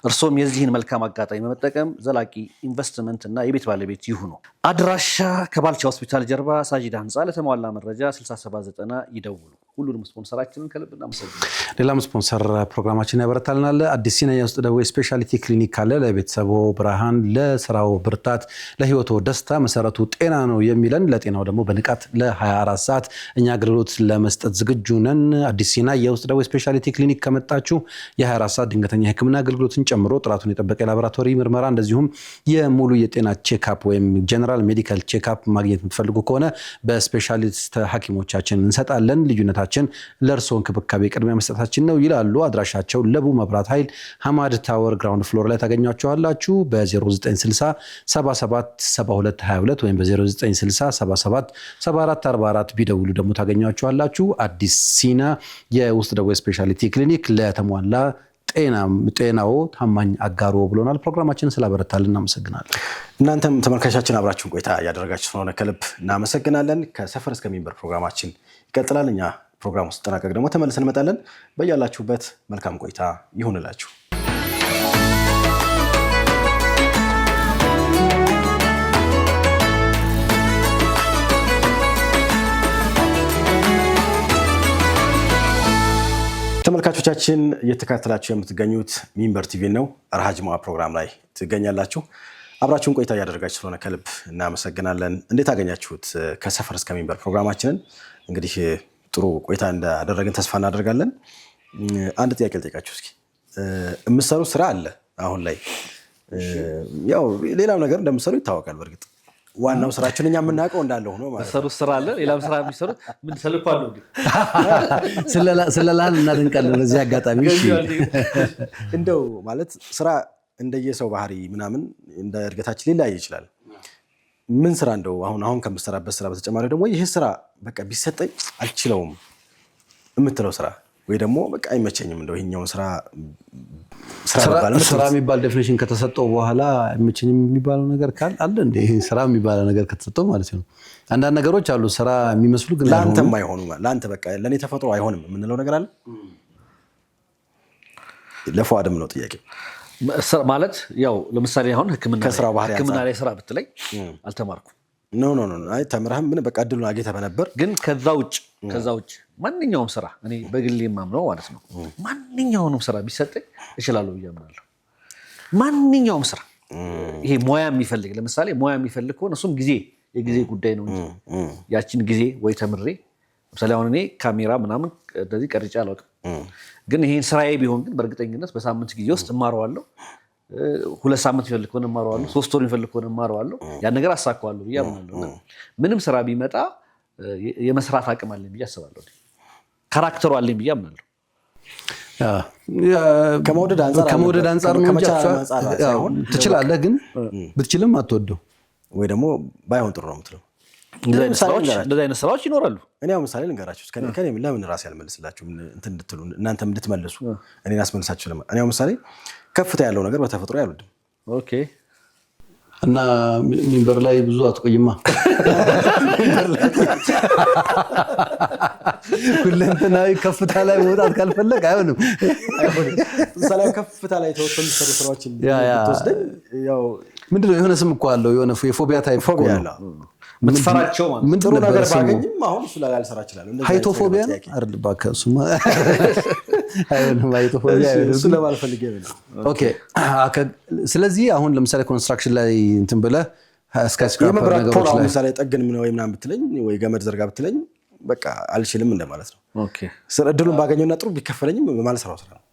እርሶም የዚህን መልካም አጋጣሚ በመጠቀም ዘላቂ ኢንቨስትመንት እና የቤት ባለቤት ይሁኑ። አድራሻ ከባልቻ ሆስፒታል ጀርባ ሳጂዳ ህንፃ። ለተሟላ መረጃ 6790 ይደውሉ። ሁሉንም ስፖንሰራችንን ከልብ እናመሰግናለን። ሌላም ስፖንሰር ፕሮግራማችን ያበረታልናል። አዲስ ሲና የውስጥ ደዌ ስፔሻሊቲ ክሊኒክ ካለ ለቤተሰቦ ብርሃን፣ ለስራው ብርታት፣ ለህይወቱ ደስታ መሰረቱ ጤና ነው የሚለን ለጤናው ደግሞ በንቃት ለ24 ሰዓት እኛ አገልግሎት ለመስጠት ዝግጁ ነን። አዲስ ሲና የውስጥ ደዌ ስፔሻሊቲ ክሊኒክ ከመጣችሁ የ24 ሰዓት ድንገተኛ ህክምና አገልግሎትን ጨምሮ ጥራቱን የጠበቀ ላቦራቶሪ ምርመራ እንደዚሁም የሙሉ የጤና ቼክአፕ ወይም ጀነራል ሜዲካል ቼክአፕ ማግኘት የምትፈልጉ ከሆነ በስፔሻሊስት ሐኪሞቻችን እንሰጣለን። ልዩነታችን ለእርስዎ እንክብካቤ ቅድሚያ መስጠታችን ነው ይላሉ። አድራሻቸው ለቡ መብራት ኃይል ሐማድ ታወር ግራውንድ ፍሎር ላይ ታገኟቸዋላችሁ። በ0960 77 72 22 ወይም በ0960 77 74 44 ቢደውሉ ደግሞ ታገኟቸዋላችሁ። አዲስ ሲና የውስጥ ደዌ ስፔሻሊቲ ክሊኒክ ለተሟላ ጤናው ታማኝ አጋሮ ብሎናል። ፕሮግራማችንን ስላበረታልን እናመሰግናለን። እናንተም ተመልካቾቻችን አብራችሁን ቆይታ ያደረጋችሁ ስለሆነ ከልብ እናመሰግናለን። ከሰፈር እስከ ሚንበር ፕሮግራማችን ይቀጥላል። እኛ ፕሮግራሙ ሲጠናቀቅ ደግሞ ተመልሰን እንመጣለን። በያላችሁበት መልካም ቆይታ ይሁንላችሁ። ተመልካቾቻችን እየተከታተላችሁ የምትገኙት ሚንበር ቲቪ ነው። ረሃ ጅሙዓ ፕሮግራም ላይ ትገኛላችሁ። አብራችሁን ቆይታ እያደረጋችሁ ስለሆነ ከልብ እናመሰግናለን። እንዴት አገኛችሁት? ከሰፈር እስከ ሚንበር ፕሮግራማችንን እንግዲህ ጥሩ ቆይታ እንዳደረግን ተስፋ እናደርጋለን። አንድ ጥያቄ ልጠይቃችሁ እስኪ። የምትሰሩ ስራ አለ አሁን ላይ፣ ያው ሌላም ነገር እንደምትሰሩ ይታወቃል። በእርግጥ ዋናው ስራችን እኛ የምናውቀው እንዳለ ሆኖ ማለት ነው። ስራ አለ፣ ሌላም ስራ የሚሰሩት ምን ሰልፋሉ እንዴ? ስለላን እናደንቃለን። በዚህ አጋጣሚ እሺ፣ እንደው ማለት ስራ እንደየሰው ባህሪ ምናምን እንደ እድገታችን ሊለያይ ይችላል። ምን ስራ እንደው አሁን ከምትሰራበት ስራ በተጨማሪ ደግሞ ይሄ ስራ በቃ ቢሰጠኝ አልችለውም የምትለው ስራ ወይ ደግሞ በቃ አይመቸኝም እንደው ይሄኛውን ስራ የሚባል ዴፊኒሽን ከተሰጠው በኋላ አይመቸኝም የሚባለው ነገር አለ እንዴ? ይሄ ስራ የሚባለው ነገር ከተሰጠው ማለት ነው። አንዳንድ ነገሮች አሉ ስራ የሚመስሉ ግን ለአንተም አይሆኑም። ለአንተ በቃ ለኔ ተፈጥሮ አይሆንም የምንለው ነገር አለ። ለፏድም ነው ጥያቄው ማለት ያው ለምሳሌ አሁን ህክምና ላይ ስራ ብትለኝ አልተማርኩም። ኖ አይ ተምረህም ምን በቃ እድሉን አግኝተህ በነበር ግን ከዛ ውጭ ማንኛውም ስራ እኔ በግሌ የማምነው ማለት ነው ማንኛውንም ስራ ቢሰጠኝ እችላለሁ ብዬ አምናለሁ። ማንኛውም ስራ ይሄ ሙያ የሚፈልግ ለምሳሌ ሙያ የሚፈልግ ከሆነ እሱም የጊዜ ጉዳይ ነው እንጂ ያችን ጊዜ ወይ ተምሬ ለምሳሌ አሁን እኔ ካሜራ ምናምን እንደዚህ ቀርጬ አላውቅም። ግን ይሄን ስራዬ ቢሆን ግን በእርግጠኝነት በሳምንት ጊዜ ውስጥ እማረዋለሁ። 2 ሳምንት ይፈልግ ከሆነ እማረዋለሁ፣ 3 ወር ይፈልግ ከሆነ እማረዋለሁ። ያን ነገር አሳካዋለሁ ብዬ አምናለሁ። ምንም ስራ ቢመጣ የመስራት አቅም አለኝ ብዬ አስባለሁ። ካራክተሩ አለኝ ብዬ አምናለሁ። ከመውደድ አንጻር ነው እንጂ ትችላለህ፣ ግን ብትችልም አትወደው ወይ ደግሞ ባይሆን ጥሩ ነው የምትለው እንደዚህ አይነት ስራዎች ይኖራሉ። እኔ አሁን ምሳሌ ልንገራችሁ። ከኔ ለምን ራሴ ያልመልስላችሁ እንትን እንድትሉ እናንተም እንድትመልሱ እኔን አስመልሳችሁ ለማ እኔ አሁን ምሳሌ ከፍታ ያለው ነገር በተፈጥሮ ያልወድም። ኦኬ። እና ሚንበር ላይ ብዙ አትቆይማ። ሁለንተናዊ ከፍታ ላይ መውጣት ካልፈለግ አይሆንም። ምሳሌ ከፍታ ላይ ተወጥተው የሚሰሩ ስራዎችን ተወስደን ያው ምንድነው የሆነ ስም እኮ አለው የሆነ የፎቢያ ታይፕ ፎቢያ ነው ምትፈራቸው ማለት ጥሩ ነገር ባገኝም አሁን እሱ ላይ ያልሰራ ይችላል። ሃይቶፎቢያ አይደል? እባክህ እሱማ አይሆንም። ሃይቶፎቢያ እሱ ለማልፈልግ ነው። ኦኬ። ስለዚህ አሁን ለምሳሌ ኮንስትራክሽን ላይ እንትን ብለህ የመብራት ፖል አሁን ምሳሌ ጠግን ምን ወይ ምናምን ብትለኝ ወይ ገመድ ዘርጋ ብትለኝ በቃ አልችልም እንደማለት ነው። ኦኬ። እድሉን ባገኘውና ጥሩ ቢከፈለኝም ማልሰራው ስራ ነው።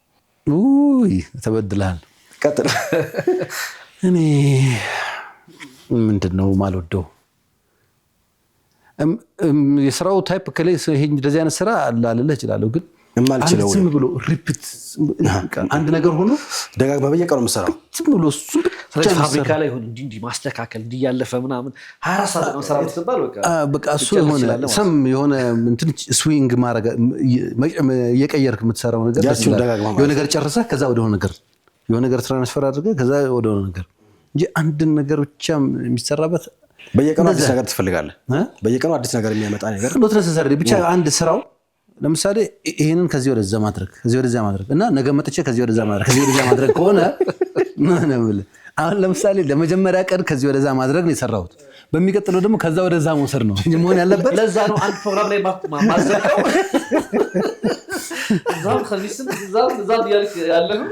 ውይ ተበድለሃል። ቀጥል። እኔ ምንድነው ማልወደው የስራው ታይፕ ከላይ እንደዚህ አይነት ስራ አላለህ እችላለሁ፣ ግን የማልችለው ዝም ብሎ ሪፒት አንድ ነገር ሆኖ ደጋግመህ በየቀኑ የምትሰራው ዝም ብሎ እሱ ብቻ ፋብሪካ ላይ ሆነ እንዲህ ማስተካከል እንዲህ ያለፈ ምናምን 24 ሰዓት ነው ስራው ተባል በቃ እሱ የሆነ እንትን ስዊንግ ማድረግ እየቀየርክ የምትሰራው ነገር የሆነ ነገር ጨርሰህ ከዛ ወደ ሆነ ነገር የሆነ ነገር ትራንስፈር አድርገህ ከዛ ወደ ሆነ ነገር እንጂ አንድን ነገር ብቻ የሚሰራበት በየቀኑ አዲስ ነገር ትፈልጋለህ። በየቀኑ አዲስ ነገር የሚያመጣ ነገር ኖት ነሰሰሪ ብቻ አንድ ስራው ለምሳሌ ይሄንን ከዚህ ወደዛ ማድረግ እና ነገ መጥቼ ከዚህ ወደዛ ማድረግ ከሆነ አሁን ለምሳሌ ለመጀመሪያ ቀን ከዚህ ወደዛ ማድረግ ነው የሰራሁት። በሚቀጥለው ደግሞ ከዛ ወደዛ መውሰድ ነው መሆን ያለበት። ለዛ ነው አንድ ፕሮግራም ላይ ማዘቀው ዛም ከዚህም ዛም ያለ ነው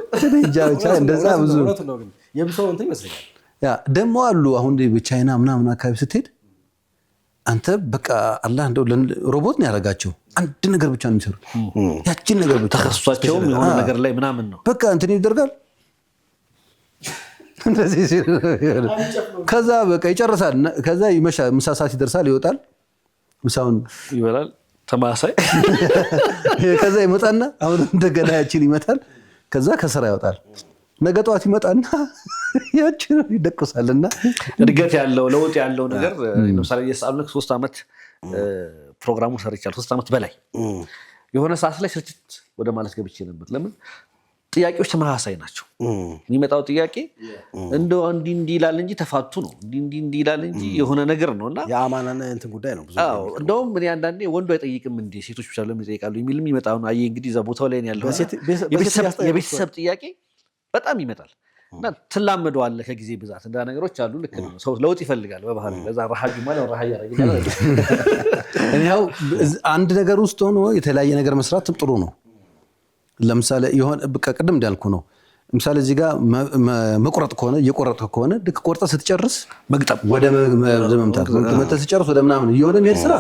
ብቻ እንደዛ ብዙ ነው ግን የብሰው እንትን ይመስለኛል። ያ ደግሞ አሉ አሁን በቻይና ምናምን አካባቢ ስትሄድ አንተ በቃ አላህ እንደው ሮቦት ነው ያደረጋቸው። አንድ ነገር ብቻ ነው የሚሰሩት። ያቺን ነገር ብቻ ተከስሷቸውም የሆነ ነገር ላይ ምናምን ነው በቃ እንትን ይደርጋል። እንደዚህ ከዛ በቃ ይጨርሳል። ከዛ ይመሻል፣ ምሳ ሰዓት ይደርሳል፣ ይወጣል፣ ምሳውን ይበላል ተማሳይ። ከዛ ይመጣና አሁን እንደገና ያቺን ይመታል። ከዛ ከስራ ይወጣል። ነገ ጠዋት ይመጣና ያቺን ይደቅሳልና እድገት ያለው ለውጥ ያለው ነገር ለምሳሌ የሳምንት 3 ዓመት ፕሮግራሙ ሰርቻለሁ። 3 ዓመት በላይ የሆነ ሰዓት ላይ ስልችት ወደ ማለት ገብቼ ነበር። ለምን ጥያቄዎች ተመሳሳይ ናቸው። የሚመጣው ጥያቄ እንደው እንዲህ ይላል እንጂ ተፋቱ ነው እንዲህ ይላል እንጂ የሆነ ነገር ነውና የአማናና እንትን ጉዳይ ነው ብዙ። እንደውም እኔ አንዳንዴ ወንዱ አይጠይቅም እንዴ ሴቶች ብቻ ለምን ይጠይቃሉ የሚልም ይመጣው። አይ እንግዲህ እዛ ቦታው ላይ ያለው የቤተሰብ ጥያቄ በጣም ይመጣል እና ትላመደዋለህ ከጊዜ ብዛት እንዳ ነገሮች አሉ። ልክ ነው፣ ሰው ለውጥ ይፈልጋል በባህሪ። ለዛ ረሃጁ ማለት ረሃ ያረጋል። እኔው አንድ ነገር ውስጥ ሆኖ የተለያየ ነገር መስራት ጥሩ ነው። ለምሳሌ ይሆን ቅድም እንዳልኩ ነው። ለምሳሌ እዚህ ጋር መቁረጥ ከሆነ እየቆረጥክ ከሆነ ልክ ቆርጠህ ስትጨርስ መግጠም ወደ መምታት መተህ ስትጨርስ ወደ ምናምን እየሆነ መሄድ ስራ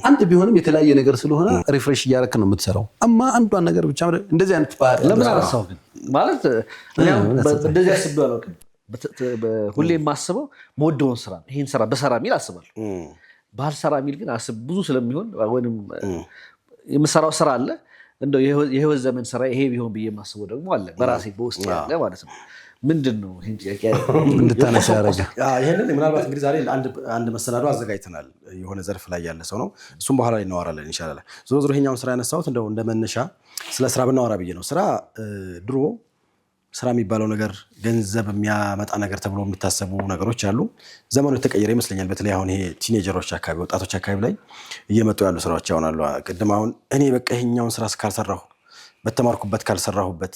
አንድ ቢሆንም የተለያየ ነገር ስለሆነ ሪፍሬሽ እያደረክ ነው የምትሰራው። አማ አንዷን ነገር ብቻ እንደዚህ አይነት ባህል ለምን አረሳው ግን ማለት እንደዚህ አስቤው አላውቅም። ሁሌ የማስበው መወደውን ስራ ይሄን ስራ በሰራ የሚል አስባለሁ። ባልሰራ የሚል ግን አስብ ብዙ ስለሚሆን ወይንም የምሰራው ስራ አለ እንደው የህይወት ዘመን ስራ ይሄ ቢሆን ብዬ የማስበው ደግሞ አለ በራሴ በውስጥ ያለ ማለት ነው። ምንድነው ይሄን ጥያቄ እንድታነሳ ያደረገ? ይሄንን ምናልባት እንግዲህ ዛሬ አንድ መሰናዶ አዘጋጅተናል። የሆነ ዘርፍ ላይ ያለ ሰው ነው። እሱም በኋላ ላይ እናወራለን ኢንሻአላህ። ዞሮ ይሄኛውን ስራ ያነሳሁት እንደው እንደመነሻ ስለ ስራ ብናወራ ብዬ ነው። ስራ ድሮ ስራ የሚባለው ነገር ገንዘብ የሚያመጣ ነገር ተብሎ የሚታሰቡ ነገሮች አሉ። ዘመኑ የተቀየረ ይመስለኛል። በተለይ አሁን ይሄ ቲኔጀሮች አካባቢ ወጣቶች አካባቢ ላይ እየመጡ ያሉ ስራዎች አሉ። ቅድም አሁን እኔ በቃ ይሄኛውን ስራ ካልሰራሁ በተማርኩበት ካልሰራሁበት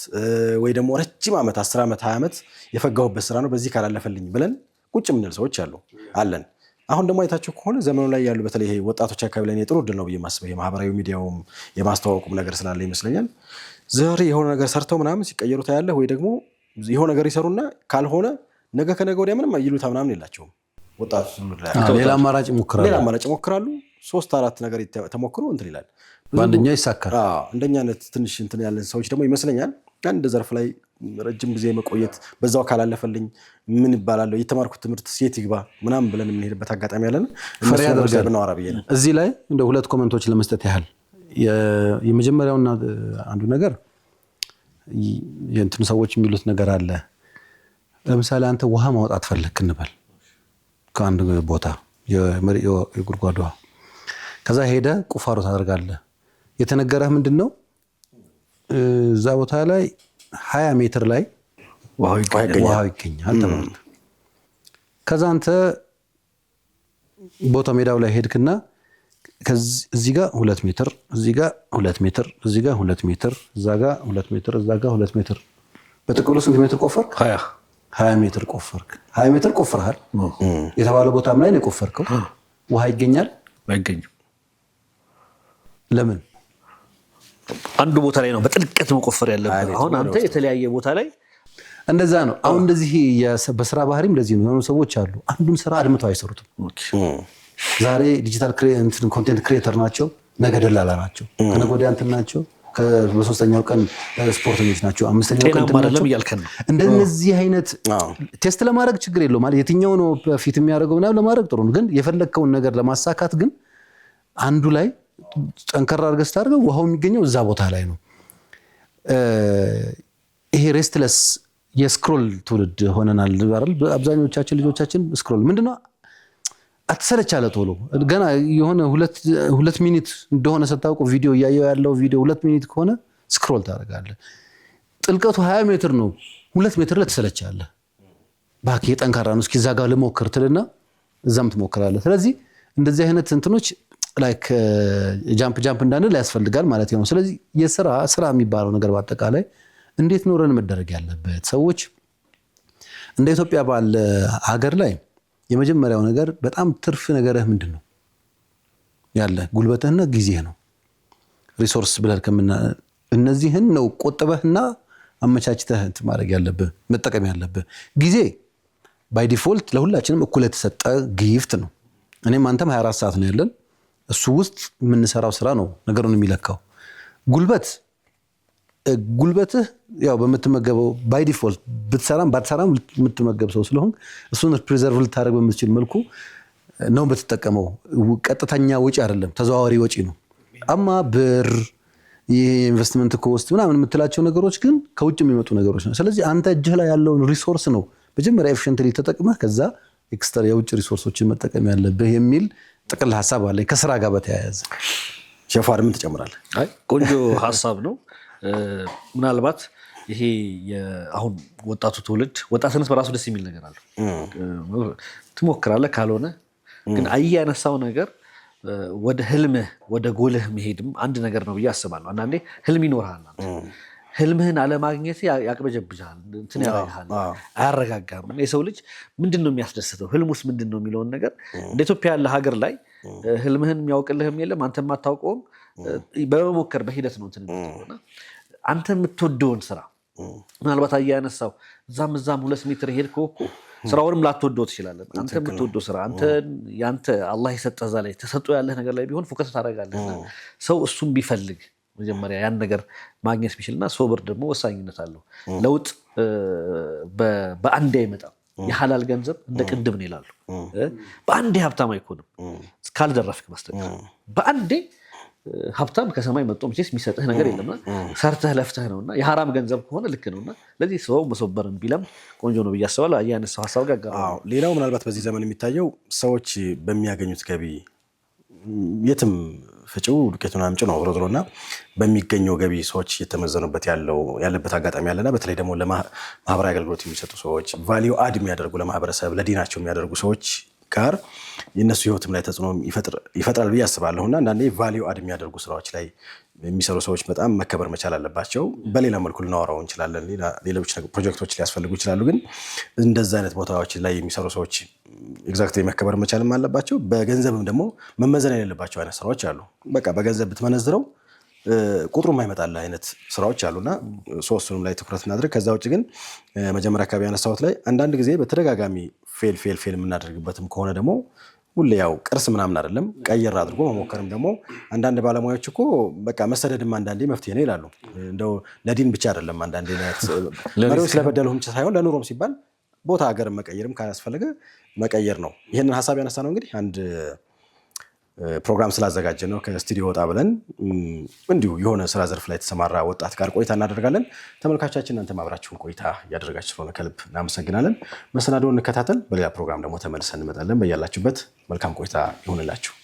ወይ ደግሞ ረጅም ዓመት 10 ዓመት 20 ዓመት የፈጋሁበት ስራ ነው በዚህ ካላለፈልኝ ብለን ቁጭ የምንል ሰዎች አለን። አሁን ደግሞ አይታችሁ ከሆነ ዘመኑ ላይ ያሉ በተለይ ይሄ ወጣቶች አካባቢ ላይ ጥሩ እድል ነው ብዬ ማስበው የማህበራዊ ሚዲያውም የማስተዋወቁም ነገር ስላለ ይመስለኛል ዛሬ የሆነ ነገር ሰርተው ምናምን ሲቀየሩ ታያለህ። ወይ ደግሞ የሆነ ነገር ይሰሩና ካልሆነ ነገ ከነገ ወዲያ ምንም ይሉታ ምናምን የላቸውም። ወጣቶች ሌላ አማራጭ ይሞክራሉ። 3-4 ነገር ተሞክሮ እንትን ይላል፣ በአንደኛው ይሳካል። እንደኛ አይነት ትንሽ እንትን ያለን ሰዎች ደግሞ ይመስለኛል አንድ ዘርፍ ላይ ረጅም ጊዜ መቆየት በዛው ካላለፈልኝ ምን ይባላል የተማርኩት ትምህርት ሴት ይግባ ምናምን ብለን የምንሄድበት አጋጣሚ ያለን ፍሬ ያደርጋል። እዚህ ላይ እንደ 2 ኮሜንቶች ለመስጠት ያህል የመጀመሪያውና አንዱ ነገር የእንትን ሰዎች የሚሉት ነገር አለ። ለምሳሌ አንተ ውሃ ማውጣት ፈለክ እንበል ከአንድ ቦታ የጉድጓድ ውሃ፣ ከዛ ሄደ ቁፋሮ ታደርጋለህ። የተነገረህ ምንድነው እዛ ቦታ ላይ 20 ሜትር ላይ ውሃው ይገኛል ተባለ። ከዛ አንተ ቦታው ሜዳው ላይ ሄድክና እዚህ ጋር 2 ሜትር፣ እዚህ ጋር 2 ሜትር፣ እዚህ ጋር 2 ሜትር፣ እዛ ጋር 2 ሜትር፣ እዛ ጋር 2 ሜትር፣ በጥቅሉ ስንት ሜትር ቆፈርክ? 20 ሜትር ቆፈርክ። 20 ሜትር ቆፍረሃል። የተባለ ቦታም ላይ ነው የቆፈርከው። ውሃ ይገኛል? አይገኝም። ለምን? አንዱ ቦታ ላይ ነው በጥልቀት መቆፈር ያለበት። አሁን አንተ የተለያየ ቦታ ላይ እንደዛ ነው። አሁን እንደዚህ በስራ ባህሪም እንደዚህ ነው። የሆኑ ሰዎች አሉ አንዱን ስራ አድምተው አይሰሩትም። ዛሬ ዲጂታል ኮንቴንት ክሬተር ናቸው፣ ነገ ደላላ ናቸው፣ ከነገ ወዲያ እንትን ናቸው፣ በሶስተኛው ቀን ስፖርተኞች ናቸው፣ አምስተኛው ቀን አይደለም እያልከን ነው። እንደዚህ አይነት ቴስት ለማድረግ ችግር የለው ማለት የትኛው ነው ፊት የሚያደርገው ምናምን ለማድረግ ጥሩ ነው። ግን የፈለግከውን ነገር ለማሳካት ግን አንዱ ላይ ጠንከራ አድርገህ ስታደርገው ውሃው የሚገኘው እዛ ቦታ ላይ ነው። ይሄ ሬስትለስ የስክሮል ትውልድ ሆነናል አይደል? አብዛኞቻችን ልጆቻችን ስክሮል ምንድነው አትሰለቻለ ቶሎ ገና የሆነ 2 ሚኒት እንደሆነ ስታውቁ ቪዲዮ እያየው ያለው ቪዲዮ 2 ሚኒት ከሆነ ስክሮል ታደርጋለህ። ጥልቀቱ 20 ሜትር ነው፣ 2 ሜትር ላይ ትሰለቻለህ። ባክ የጠንካራ ነው እስኪ እዛ ጋር ልሞክር ትልና እዛም ትሞክራለህ። ስለዚህ እንደዚህ አይነት እንትኖች ላይክ ጃምፕ እንዳንል ያስፈልጋል ማለት ነው። ስለዚህ ስራ የሚባለው ነገር በአጠቃላይ እንዴት ኖረን መደረግ ያለበት ሰዎች እንደ ኢትዮጵያ ባለ ሀገር ላይ የመጀመሪያው ነገር በጣም ትርፍ ነገርህ ምንድነው ያለ ጉልበትህና ጊዜህ ነው ሪሶርስ ብለህ እነዚህን ነው ቆጥበህና አመቻችተህ ማድረግ ያለብህ መጠቀም ያለብህ ጊዜ ባይ ዲፎልት ለሁላችንም እኩል የተሰጠ ጊፍት ነው እኔም አንተም 24 ሰዓት ነው ያለን እሱ ውስጥ የምንሰራው ስራ ነው ነገሩን የሚለካው ጉልበትህ ያው በመተመገበው ባይ ዲፎልት ብትሰራም ባትሰራም የምትመገብ ሰው ስለሆን እሱን ፕሪዘርቭ ልታደርግ በምትችል መልኩ ነው በተጠቀመው ቀጥተኛ ወጪ አይደለም ተዘዋዋሪ ወጪ ነው አማ ብር የኢንቨስትመንት ኮስት ምናምን የምትላቸው ነገሮች ግን ከውጭ የሚመጡ ነገሮች ነው ስለዚህ አንተ እጅህ ላይ ያለውን ሪሶርስ ነው መጀመሪያ ኤፊሽንትሊ ተጠቅመህ ከዛ ኤክስትራ የውጭ ሪሶርሶችን መጠቀም ያለብህ የሚል ጥቅል ሐሳብ አለኝ ከስራ ጋር በተያያዘ ሼፍ አድም ትጨምራለህ አይ ቆንጆ ሐሳብ ነው ምናልባት ይሄ አሁን ወጣቱ ትውልድ ወጣትነት በራሱ ደስ የሚል ነገር አለው ትሞክራለህ ካልሆነ ግን ያነሳው ነገር ወደ ህልምህ ወደ ጎልህ መሄድም አንድ ነገር ነው ብዬ አስባለሁ አንዳንዴ ህልም ይኖርሃል ህልምህን አለማግኘት ያቅበጀብጃል እንትን ያረጋጋል አያረጋጋም የሰው ልጅ ምንድነው የሚያስደስተው ህልሙስ ምንድነው የሚለውን ነገር እንደ ኢትዮጵያ ያለ ሀገር ላይ ህልምህን የሚያውቅልህም የለም አንተ ማታውቀውም በመሞከር በሂደት ነው እንትን ነው አንተ የምትወደውን ስራ ምናልባት ያነሳው እዛም 2 ሜትር ሄድከው እኮ ስራውንም ላትወደው ትችላለህ አንተ የምትወደው ስራ አንተ ያንተ አላህ የሰጠህ ዛ ላይ ተሰጥቶ ያለህ ነገር ላይ ቢሆን ፎከስ ታደርጋለህ ሰው እሱም ቢፈልግ መጀመሪያ ያን ነገር ማግኘት ቢችልና ሶብር ደግሞ ወሳኝነት አለው ለውጥ በአንዴ አይመጣም የሐላል ገንዘብ እንደ ቅድም ነው ይላሉ በአንዴ ሀብታም አይኮንም እስካልደረፍክ በስተቀር በአንዴ ሀብታም ከሰማይ መጥቶ መቼስ የሚሰጥህ ነገር የለምና ሰርተህ ለፍተህ ነውና የሐራም ገንዘብ ከሆነ ልክ ነውና ለዚህ ሰው መሶበርን ቢለም ቆንጆ ነው ብያስባለሁ ያነሳው ሐሳብ ጋር ሌላው ምናልባት በዚህ ዘመን የሚታየው ሰዎች በሚያገኙት ገቢ የትም ፍጪው ዱቄቱን አምጪ ነው ወሮድሮና በሚገኘው ገቢ ሰዎች እየተመዘኑበት ያለበት አጋጣሚ ያለና በተለይ ደግሞ ለማህበራዊ አገልግሎት የሚሰጡ ሰዎች ቫልዩ አድ የሚያደርጉ ለማህበረሰብ ለዲናቸው የሚያደርጉ ሰዎች ጋር የነሱ ህይወትም ላይ ተጽዕኖ ይፈጥራል ብዬ አስባለሁና አንዳንዴ ቫልዩ አድ የሚያደርጉ ስራዎች ላይ የሚሰሩ ሰዎች በጣም መከበር መቻል አለባቸው በሌላ መልኩ ልናወራው እንችላለን ሌሎች ፕሮጀክቶች ሊያስፈልጉ ይችላሉ ግን እንደዛ አይነት ቦታዎች ላይ የሚሰሩ ሰዎች ኤግዛክትሊ መከበር መቻልም አለባቸው በገንዘብም ደግሞ መመዘን የሌለባቸው አይነት ስራዎች አሉ በቃ በገንዘብ ብትመነዝረው ቁጥሩ የማይመጣልህ አይነት ስራዎች አሉና ሶስቱንም ላይ ትኩረት እናድርግ ከዛ ውጭ ግን መጀመሪያ አካባቢ ያነሳሁት ላይ አንዳንድ ጊዜ በተደጋጋሚ ፌል የምናደርግበትም ከሆነ ደግሞ ሁሌ ያው ቅርስ ምናምን አይደለም ቀየር አድርጎ መሞከርም ደግሞ አንዳንድ ባለሙያዎች እኮ በቃ መሰደድም አንዳንዴ መፍትሄ ነው ይላሉ እንደው ለዲን ብቻ አይደለም አንዳንዴ መሪዎች ስለበደሉም ሳይሆን ለኑሮም ሲባል ቦታ ሀገር መቀየርም ካስፈልገ መቀየር ነው ይሄንን ሐሳብ ያነሳ ነው እንግዲህ አንድ ፕሮግራም ስላዘጋጀ ነው ከስቱዲዮ ወጣ ብለን እንዲሁ የሆነ ስራ ዘርፍ ላይ ተሰማራ ወጣት ጋር ቆይታ እናደርጋለን ተመልካቾቻችን እናንተ ማብራችሁን ቆይታ ያደረጋችሁ ስለሆነ ከልብ እናመሰግናለን መሰናዶውን እንከታተል በሌላ ፕሮግራም ደግሞ ተመልሰን እንመጣለን በያላችሁበት መልካም ቆይታ ይሁንላችሁ